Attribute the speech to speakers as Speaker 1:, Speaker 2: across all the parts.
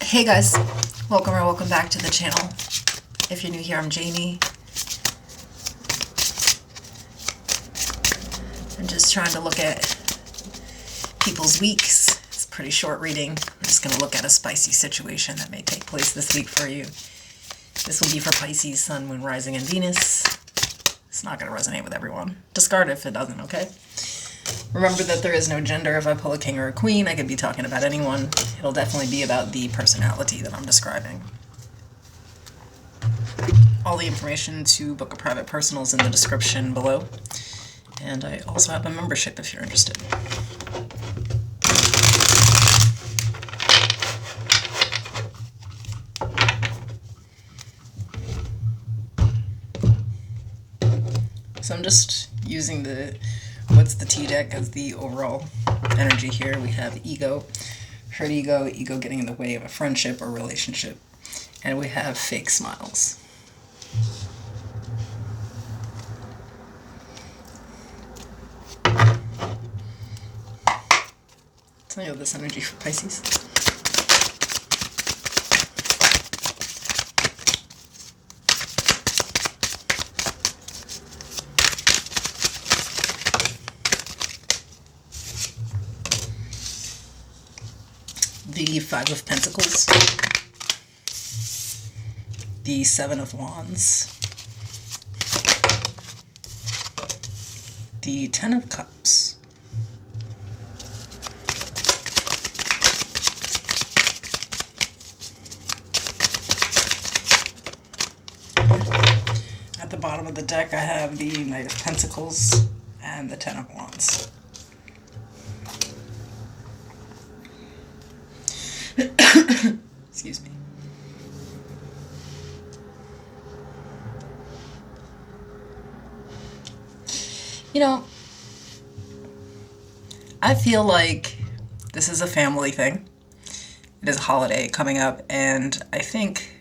Speaker 1: Hey guys, welcome or welcome back to the channel. If you're new here, I'm Janie. I'm just trying to look at people's weeks. It's a pretty short reading. I'm just going to look at a spicy situation that may take place this week for you. This will be for Pisces, Sun, Moon, Rising, and Venus. It's not going to resonate with everyone. Discard if it doesn't, okay? Remember that there is no gender. If I pull a king or a queen, I could be talking about anyone. It'll definitely be about the personality that I'm describing. All the information to book a private personal is in the description below. And I also have a membership if you're interested. So I'm just using the What's the T deck as the overall energy here. We have ego, hurt ego, ego getting in the way of a friendship or relationship. And we have fake smiles. Tell you this energy for Pisces. The Five of Pentacles, the Seven of Wands, the Ten of Cups, at the bottom of the deck I have the Knight of Pentacles and the Ten of Wands. Excuse me. You know, I feel like this is a family thing. It is a holiday coming up, and I think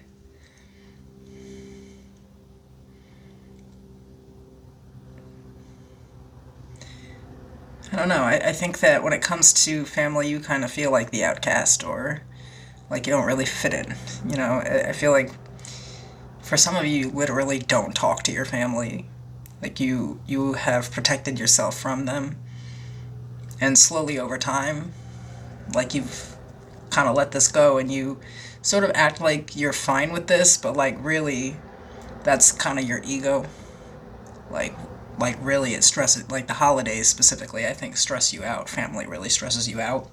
Speaker 1: I don't know, I think that when it comes to family, you kind of feel like the outcast, or like you don't really fit in. You know, I feel like for some of you, you literally don't talk to your family. Like you have protected yourself from them. And slowly over time, like you've kind of let this go and you sort of act like you're fine with this, but like really that's kind of your ego. Like really it stresses, like the holidays specifically, I think stress you out. Family really stresses you out.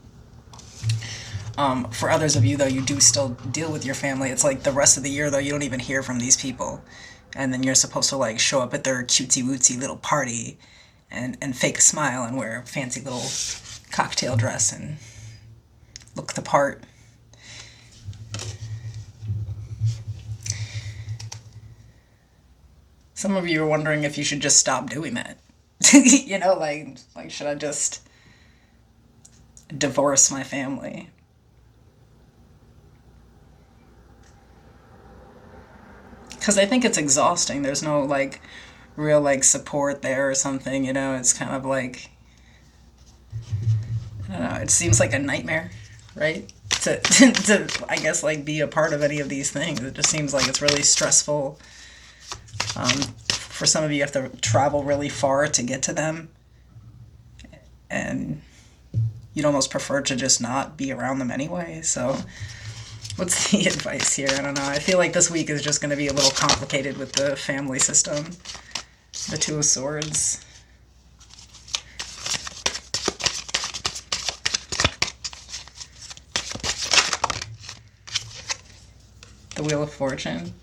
Speaker 1: For others of you, though, you do still deal with your family. It's like the rest of the year, though, you don't even hear from these people. And then you're supposed to, like, show up at their cutesy-wootsy little party and fake a smile and wear a fancy little cocktail dress and look the part. Some of you are wondering if you should just stop doing that. You know, like, should I just divorce my family? Because I think it's exhausting. There's no, like, real, like, support there or something, you know? It's kind of like, I don't know, it seems like a nightmare, right? To I guess, like, be a part of any of these things. It just seems like it's really stressful. For some of you, you have to travel really far to get to them. And you'd almost prefer to just not be around them anyway, so what's the advice here? I don't know. I feel like this week is just going to be a little complicated with the family system. The Two of Swords. The Wheel of Fortune.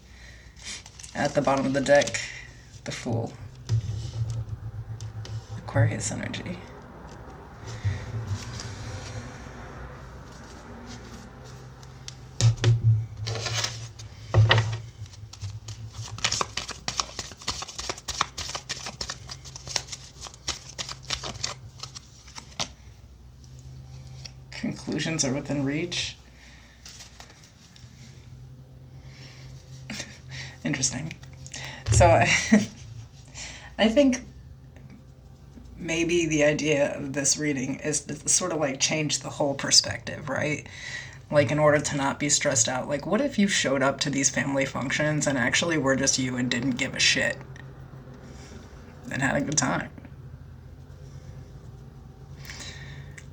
Speaker 1: At the bottom of the deck, the Fool. Aquarius energy. Conclusions are within reach. Interesting. So I think maybe the idea of this reading is to sort of like change the whole perspective, right? Like, in order to not be stressed out. Like, what if you showed up to these family functions and actually were just you and didn't give a shit and had a good time?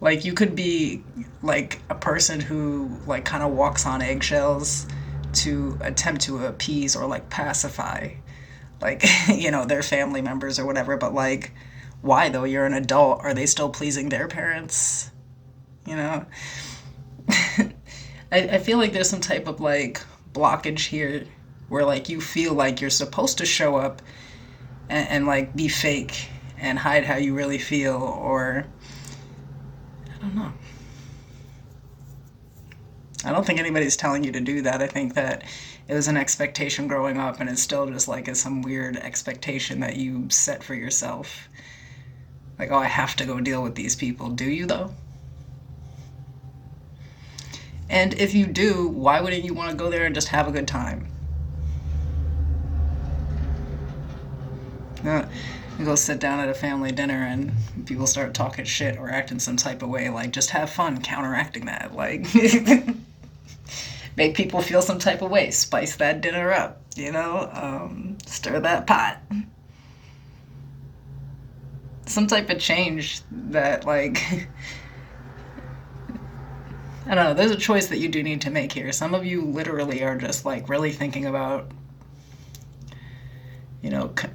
Speaker 1: Like, you could be like a person who like kind of walks on eggshells to attempt to appease or like pacify like their family members or whatever, but like, why though? You're an adult. Are they still pleasing their parents? you know I feel like there's some type of like blockage here where like you feel like you're supposed to show up and like be fake and hide how you really feel, or I don't know. I don't think anybody's telling you to do that. I think that it was an expectation growing up, and it's still just like it's some weird expectation that you set for yourself. Like, oh, I have to go deal with these people. Do you, though? And if you do, why wouldn't you want to go there and just have a good time? You go sit down at a family dinner and people start talking shit or acting some type of way. Like, just have fun counteracting that. Like, make people feel some type of way. Spice that dinner up, stir that pot. Some type of change that, like, I don't know, there's a choice that you do need to make here. Some of you literally are just, like, really thinking about,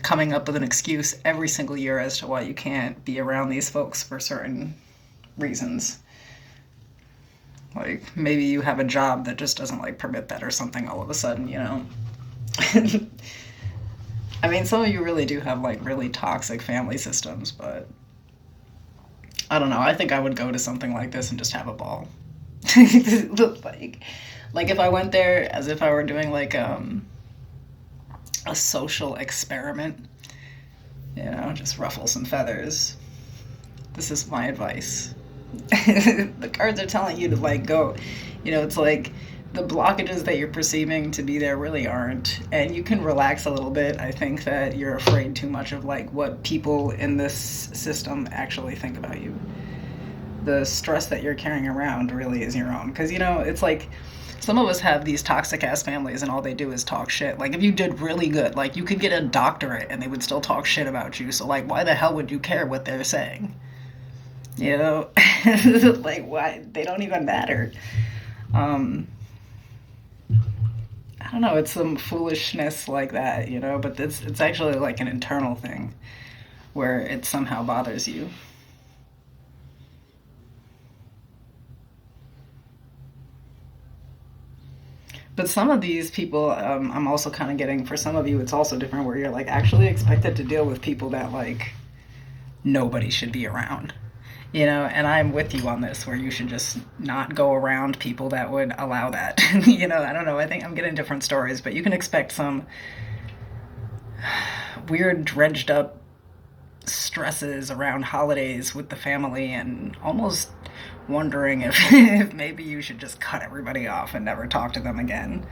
Speaker 1: coming up with an excuse every single year as to why you can't be around these folks for certain reasons. Like, maybe you have a job that just doesn't, like, permit that or something all of a sudden, I mean, some of you really do have, like, really toxic family systems, but I don't know. I think I would go to something like this and just have a ball. like if I went there as if I were doing, like, a social experiment, just ruffle some feathers. This is my advice. The cards are telling you to, like, go. It's like the blockages that you're perceiving to be there really aren't, and you can relax a little bit. I think that you're afraid too much of, like, what people in this system actually think about you. The stress that you're carrying around really is your own, because it's like some of us have these toxic ass families and all they do is talk shit. Like, if you did really good, like, you could get a doctorate and they would still talk shit about you. So, like, why the hell would you care what they're saying? Like, why? They don't even matter. I don't know, it's some foolishness like that, but it's actually like an internal thing where it somehow bothers you. But some of these people, I'm also kind of getting, for some of you, it's also different where you're, like, actually expected to deal with people that, like, nobody should be around. And I'm with you on this, where you should just not go around people that would allow that. I don't know. I think I'm getting different stories, but you can expect some weird, dredged up stresses around holidays with the family, and almost wondering if maybe you should just cut everybody off and never talk to them again.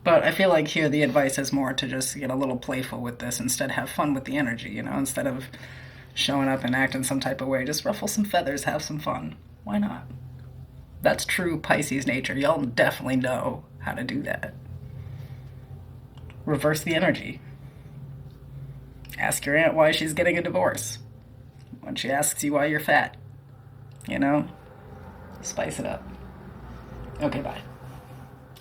Speaker 1: But I feel like here the advice is more to just get a little playful with this. Instead, have fun with the energy, instead of showing up and acting some type of way. Just ruffle some feathers, have some fun. Why not? That's true Pisces nature. Y'all definitely know how to do that. Reverse the energy. Ask your aunt why she's getting a divorce when she asks you why you're fat. Spice it up. Okay, bye.